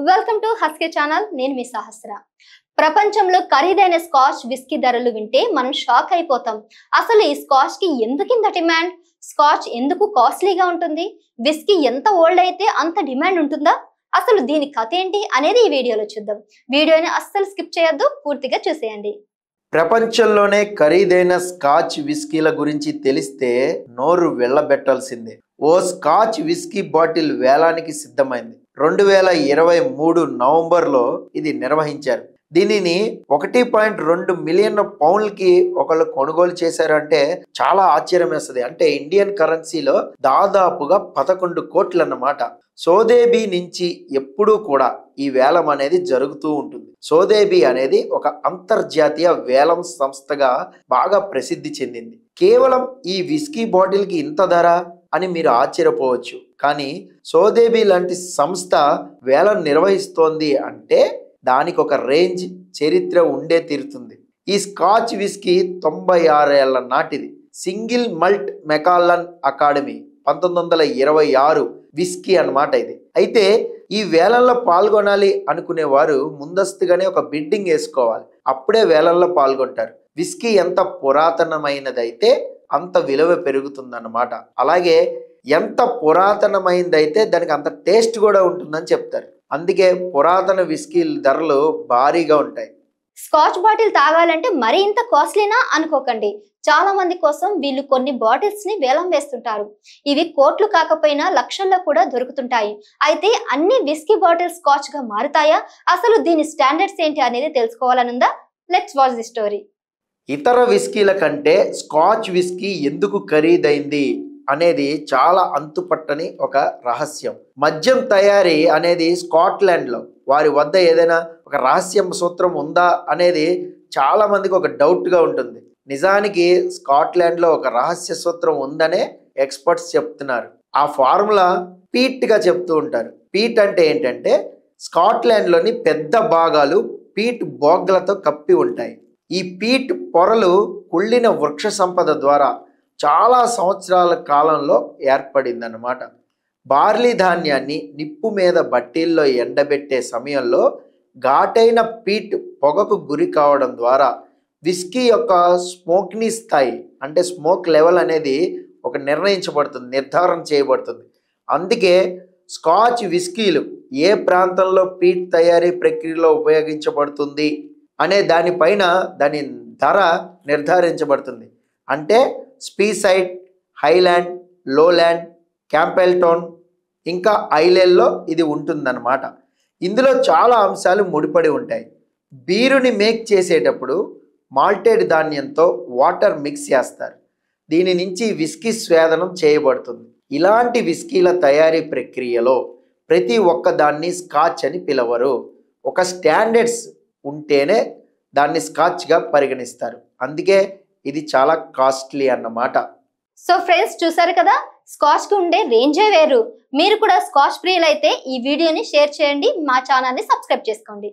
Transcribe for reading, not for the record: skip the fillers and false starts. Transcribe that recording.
Welcome to హస్కే channel. నేను మీ సహస్ర. ప్రపంచంలో ఖరీదైన స్కాచ్ విస్కీ ధరలు వింటే మనం షాక్ అయిపోతాం. అసలు ఈ స్కాచ్ కి ఎందుకింత డిమాండ్? స్కాచ్ ఎందుకు కాస్ట్లీగా ఉంటుంది? విస్కీ ఎంత ఓల్డ్ అయితే అంత డిమాండ్ ఉంటుందా? అసలు దీని కథ ఏంటి అనేది ఈ వీడియోలో చూద్దాం. వీడియోని అస్సలు స్కిప్ చేయొద్దు, పూర్తిగా చూసేయండి. ప్రపంచంలోనే ఖరీదైన స్కాచ్ విస్కీల గురించి తెలిస్తే నోరు వెళ్ళబెట్టాల్సిందే. ఓ స్కాచ్ విస్కీ బాటిల్ వేలానికి సిద్ధమైంది. 2023 నవంబర్లో ఇది నిర్వహించారు. దీనిని 1.2 మిలియన్ పౌండ్లకి ఒకళ్ళు కొనుగోలు చేశారంటే చాలా ఆశ్చర్యం వేస్తుంది. అంటే ఇండియన్ కరెన్సీలో దాదాపుగా 11 కోట్లు అన్నమాట. సోదేబీ నుంచి ఎప్పుడూ కూడా ఈ వేలం అనేది జరుగుతూ ఉంటుంది. సోదేబీ అనేది ఒక అంతర్జాతీయ వేలం సంస్థగా బాగా ప్రసిద్ధి చెందింది. కేవలం ఈ విస్కీ బాటిల్ కి ఇంత ధర అని మీరు ఆశ్చర్యపోవచ్చు. కానీ సోదేబీ లాంటి సంస్థ వేలం నిర్వహిస్తోంది అంటే దానికి ఒక రేంజ్, చరిత్ర ఉండే తీరుతుంది. ఈ స్కాచ్ విస్కీ 96 ఏళ్ల నాటిది. సింగిల్ మల్ట్ మెకాలన్ అకాడమీ 1926 విస్కీ అన్నమాట ఇది. అయితే ఈ వేలంలో పాల్గొనాలి అనుకునే వారు ముందస్తుగానే ఒక బిడ్డింగ్ వేసుకోవాలి. అప్పుడే వేలంలో పాల్గొంటారు. విస్కీ ఎంత పురాతనమైనదైతే అంత విలువ పెరుగుతుందన్నమాట. అలాగే ఎంత పురాతనమైనదైతే దానికి అంత టేస్ట్ కూడా ఉంటుందని చెప్తారు. అందుకే పురాతన విస్కీ ధరలు భారీగా ఉంటాయి. స్కాచ్ బాటిల్ తాగాలంటే మరీ ఇంత కాస్ట్లీనా అనుకోకండి. చాలా మంది కోసం వీళ్ళు కొన్ని బాటిల్స్ ని వేలం వేస్తుంటారు. ఇవి కోట్లు కాకపోయినా లక్షల్లో కూడా దొరుకుతుంటాయి. అయితే అన్ని విస్కీ బాటిల్స్ స్కాచ్ గా మారుతాయా? అసలు దీని స్టాండర్డ్స్ ఏంటి అనేది తెలుసుకోవాలనుందా? Let's watch the story. ఇతర విస్కీల కంటే స్కాచ్ విస్కీ ఎందుకు ఖరీదైంది అనేది చాలా అంతుపట్టని ఒక రహస్యం. మద్యం తయారీ అనేది స్కాట్లాండ్ లో వారి వద్ద ఏదైనా ఒక రహస్యం సూత్రం ఉందా అనేది చాలా మందికి ఒక డౌట్ గా ఉంటుంది. నిజానికి స్కాట్లాండ్ లో ఒక రహస్య సూత్రం ఉందనే ఎక్స్పర్ట్స్ చెప్తున్నారు. ఆ ఫార్ములా పీట్ గా చెప్తూ ఉంటారు. పీట్ అంటే ఏంటంటే స్కాట్లాండ్ లోని పెద్ద భాగాలు పీట్ బోగ్లతో కప్పి ఉంటాయి. ఈ పీట్ పొరలు కుళ్ళిన వృక్ష సంపద ద్వారా చాలా సంవత్సరాల కాలంలో ఏర్పడిందన్నమాట. బార్లీ ధాన్యాన్ని నిప్పు మీద బట్టీల్లో ఎండబెట్టే సమయంలో ఘాటైన పీట్ పొగకు గురి కావడం ద్వారా విస్కీ యొక్క స్మోక్ని స్థాయి, అంటే స్మోక్ లెవెల్ అనేది ఒక నిర్ధారణ చేయబడుతుంది. అందుకే స్కాచ్ విస్కీలు ఏ ప్రాంతంలో పీట్ తయారీ ప్రక్రియలో ఉపయోగించబడుతుంది అనే దానిపైన దాని ధర నిర్ధారించబడుతుంది. అంటే స్పీసైడ్, హైలాండ్, లోలాండ్, క్యాంపెల్టౌన్ ఇంకా ఐలేల్లో ఇది ఉంటుందన్నమాట. ఇందులో చాలా అంశాలు ముడిపడి ఉంటాయి. బీరుని మేక్ చేసేటప్పుడు మాల్టెడ్ ధాన్యంతో వాటర్ మిక్స్ చేస్తారు. దీని నుంచి విస్కీ స్వేదనం చేయబడుతుంది. ఇలాంటి విస్కీల తయారీ ప్రక్రియలో ప్రతి ఒక్క దాన్ని స్కాచ్ అని పిలవరు. ఒక స్టాండర్డ్స్ ఉంటేనే దాన్ని స్కాచ్గా పరిగణిస్తారు. అందుకే ఇది చాలా కాస్ట్లీ అన్నమాట. సో ఫ్రెండ్స్, చూసారు కదా, స్కాచ్ కి ఉండే రేంజే వేరు. మీరు కూడా స్కాచ్ ప్రియులైతే ఈ వీడియోని షేర్ చేయండి, మా ఛానల్ ని సబ్స్క్రైబ్ చేసుకోండి.